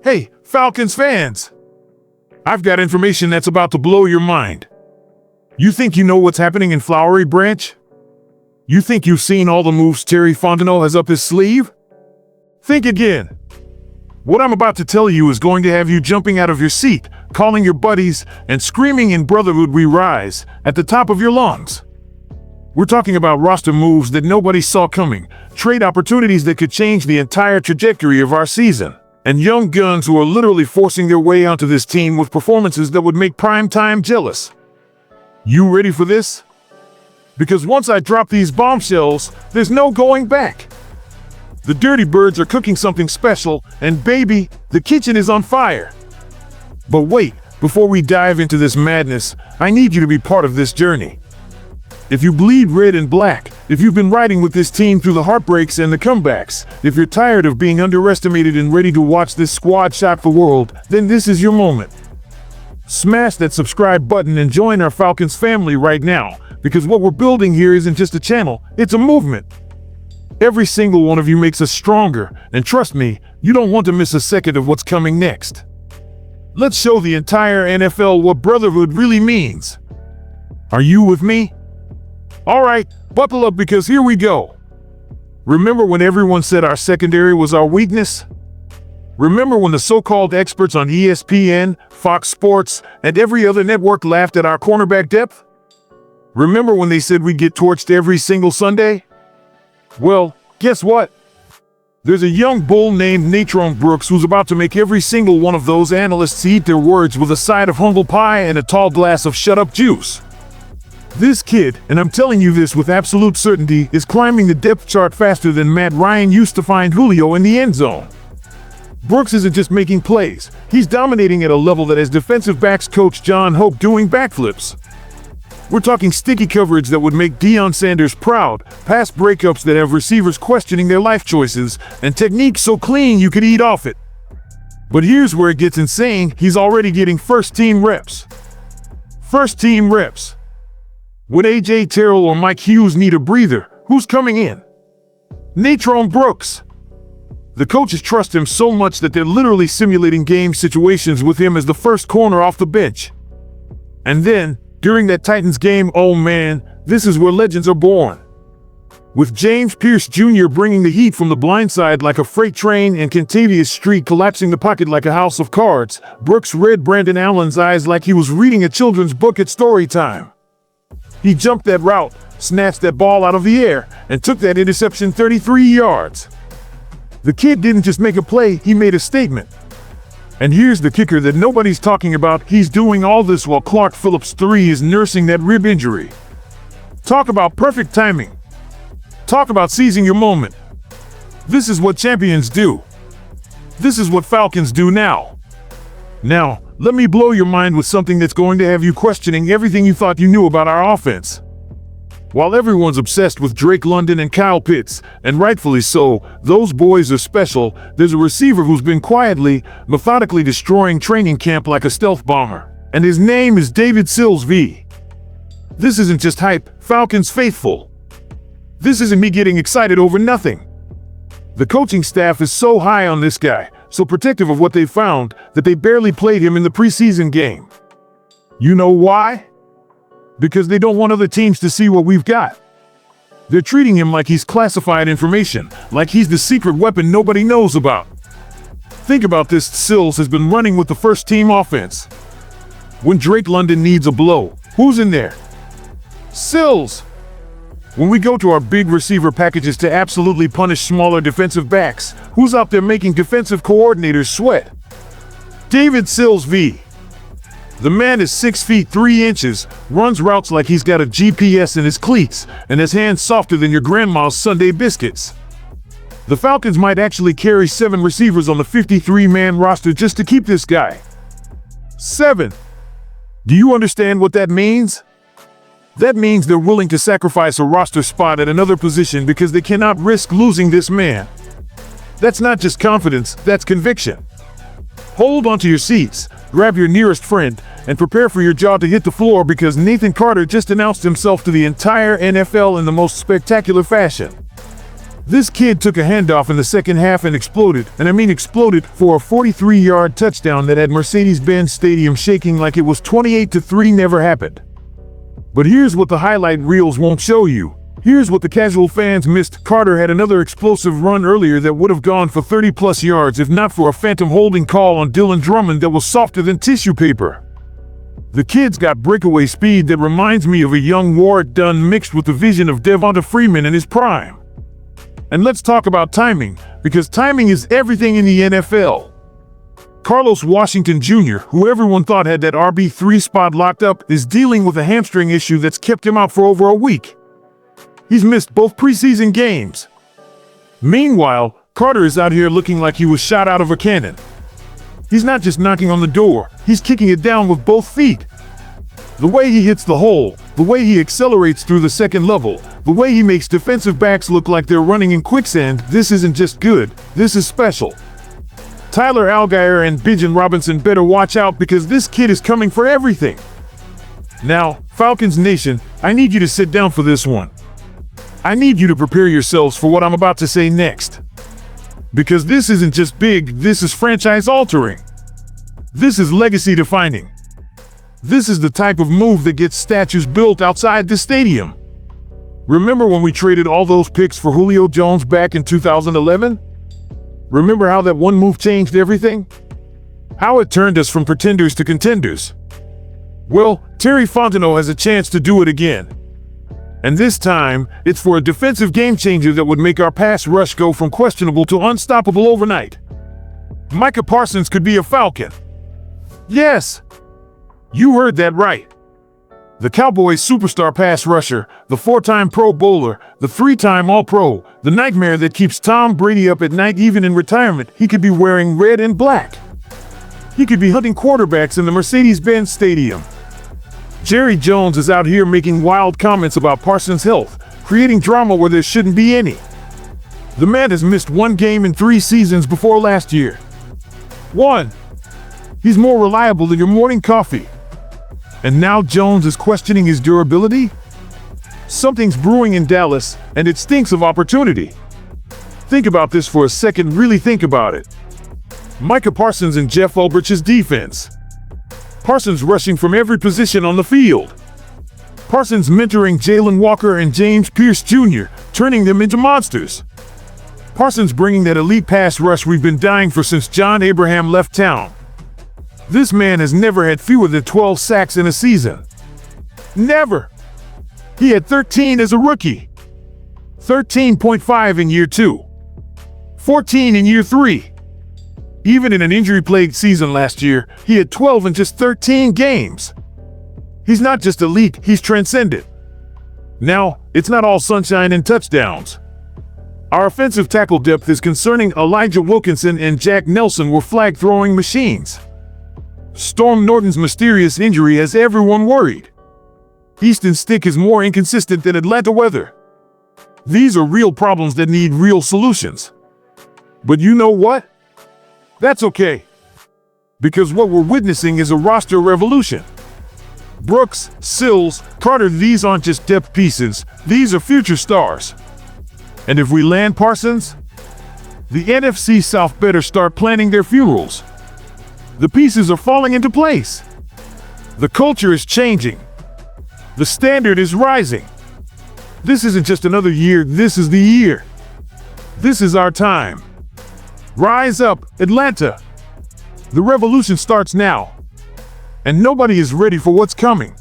Hey, Falcons fans! I've got information that's about to blow your mind. You think you know what's happening in Flowery Branch? You think you've seen all the moves Terry Fontenot has up his sleeve? Think again. What I'm about to tell you is going to have you jumping out of your seat, calling your buddies, and screaming in Brotherhood We Rise at the top of your lungs. We're talking about roster moves that nobody saw coming, trade opportunities that could change the entire trajectory of our season, and young guns who are literally forcing their way onto this team with performances that would make prime time jealous. You ready for this? Because once I drop these bombshells, there's no going back. The Dirty Birds are cooking something special, and baby, the kitchen is on fire. But wait, before we dive into this madness, I need you to be part of this journey. If you bleed red and black, if you've been riding with this team through the heartbreaks and the comebacks, if you're tired of being underestimated and ready to watch this squad shock the world, then this is your moment. Smash that subscribe button and join our Falcons family right now, because what we're building here isn't just a channel, it's a movement. Every single one of you makes us stronger, and trust me, you don't want to miss a second of what's coming next. Let's show the entire NFL what brotherhood really means. Are you with me? All right, buckle up because here we go. Remember when everyone said our secondary was our weakness? Remember when the so-called experts on ESPN, Fox Sports, and every other network laughed at our cornerback depth? Remember when they said we'd get torched every single Sunday? Well, guess what? There's a young bull named Natron Brooks who's about to make every single one of those analysts eat their words with a side of humble pie and a tall glass of shut-up juice. This kid, and I'm telling you this with absolute certainty, is climbing the depth chart faster than Matt Ryan used to find Julio in the end zone. Brooks isn't just making plays, he's dominating at a level that has defensive backs coach John Hope doing backflips. We're talking sticky coverage that would make Deion Sanders proud, pass breakups that have receivers questioning their life choices, and technique so clean you could eat off it. But here's where it gets insane, he's already getting first-team reps. First-team reps. When A.J. Terrell or Mike Hughes need a breather, who's coming in? Natron Brooks. The coaches trust him so much that they're literally simulating game situations with him as the first corner off the bench. And then, during that Titans game, oh man, this is where legends are born. With James Pearce Jr. bringing the heat from the blind side like a freight train and Kentavious Street collapsing the pocket like a house of cards, Brooks read Brandon Allen's eyes like he was reading a children's book at story time. He jumped that route, snatched that ball out of the air, and took that interception 33 yards. The kid didn't just make a play, he made a statement. And here's the kicker that nobody's talking about, he's doing all this while Clark Phillips III is nursing that rib injury. Talk about perfect timing. Talk about seizing your moment. This is what champions do. This is what Falcons do now. Now, let me blow your mind with something that's going to have you questioning everything you thought you knew about our offense. While everyone's obsessed with Drake London and Kyle Pitts, and rightfully so, those boys are special, there's a receiver who's been quietly, methodically destroying training camp like a stealth bomber, and his name is David Sills V. This isn't just hype, Falcons faithful. This isn't me getting excited over nothing. The coaching staff is so high on this guy, so protective of what they found, that they barely played him in the preseason game. You know why? Because they don't want other teams to see what we've got. They're treating him like he's classified information, like he's the secret weapon nobody knows about. Think about this, Sills has been running with the first-team offense. When Drake London needs a blow, who's in there? Sills! When we go to our big receiver packages to absolutely punish smaller defensive backs, who's out there making defensive coordinators sweat? David Sills V. The man is 6 feet 3 inches, runs routes like he's got a GPS in his cleats, and has hands softer than your grandma's Sunday biscuits. The Falcons might actually carry 7 receivers on the 53-man roster just to keep this guy. 7. Do you understand what that means? That means they're willing to sacrifice a roster spot at another position because they cannot risk losing this man. That's not just confidence, that's conviction. Hold onto your seats, grab your nearest friend, and prepare for your jaw to hit the floor because Nathan Carter just announced himself to the entire NFL in the most spectacular fashion. This kid took a handoff in the second half and exploded, and I mean exploded, for a 43-yard touchdown that had Mercedes-Benz Stadium shaking like it was 28-3 never happened. But here's what the highlight reels won't show you. Here's what the casual fans missed. Carter had another explosive run earlier that would have gone for 30-plus yards if not for a phantom holding call on Dylan Drummond that was softer than tissue paper. The kid's got breakaway speed that reminds me of a young Warwick Dunn mixed with the vision of Devonta Freeman in his prime. And let's talk about timing, because timing is everything in the NFL. Carlos Washington Jr., who everyone thought had that RB3 spot locked up, is dealing with a hamstring issue that's kept him out for over a week. He's missed both preseason games. Meanwhile, Carter is out here looking like he was shot out of a cannon. He's not just knocking on the door, he's kicking it down with both feet. The way he hits the hole, the way he accelerates through the second level, the way he makes defensive backs look like they're running in quicksand, this isn't just good, this is special. Tyler Algier and Bijan Robinson better watch out because this kid is coming for everything. Now, Falcons Nation, I need you to sit down for this one. I need you to prepare yourselves for what I'm about to say next. Because this isn't just big, this is franchise altering. This is legacy defining. This is the type of move that gets statues built outside the stadium. Remember when we traded all those picks for Julio Jones back in 2011? Remember how that one move changed everything? How it turned us from pretenders to contenders? Well, Terry Fontenot has a chance to do it again. And this time, it's for a defensive game changer that would make our pass rush go from questionable to unstoppable overnight. Micah Parsons could be a Falcon. Yes! You heard that right. The Cowboys' superstar pass rusher, the 4-time Pro Bowler, the 3-time All-Pro, the nightmare that keeps Tom Brady up at night even in retirement, he could be wearing red and black. He could be hunting quarterbacks in the Mercedes-Benz Stadium. Jerry Jones is out here making wild comments about Parsons' health, creating drama where there shouldn't be any. The man has missed one game in 3 seasons before last year. 1. He's more reliable than your morning coffee. And now Jones is questioning his durability? Something's brewing in Dallas, and it stinks of opportunity. Think about this for a second, really think about it. Micah Parsons and Jeff Ulbrich's defense. Parsons rushing from every position on the field. Parsons mentoring Jalen Walker and James Pearce Jr., turning them into monsters. Parsons bringing that elite pass rush we've been dying for since John Abraham left town. This man has never had fewer than 12 sacks in a season. Never! He had 13 as a rookie. 13.5 in year 2. 14 in year 3. Even in an injury-plagued season last year, he had 12 in just 13 games. He's not just elite, he's transcendent. Now, it's not all sunshine and touchdowns. Our offensive tackle depth is concerning. Elijah Wilkinson and Jack Nelson were flag-throwing machines. Storm Norton's mysterious injury has everyone worried. Easton Stick is more inconsistent than Atlanta weather. These are real problems that need real solutions. But you know what? That's okay. Because what we're witnessing is a roster revolution. Brooks, Sills, Carter, these aren't just depth pieces, these are future stars. And if we land Parsons, the NFC South better start planning their funerals. The pieces are falling into place. The culture is changing. The standard is rising. This isn't just another year, this is the year. This is our time. Rise up, Atlanta. The revolution starts now. And nobody is ready for what's coming.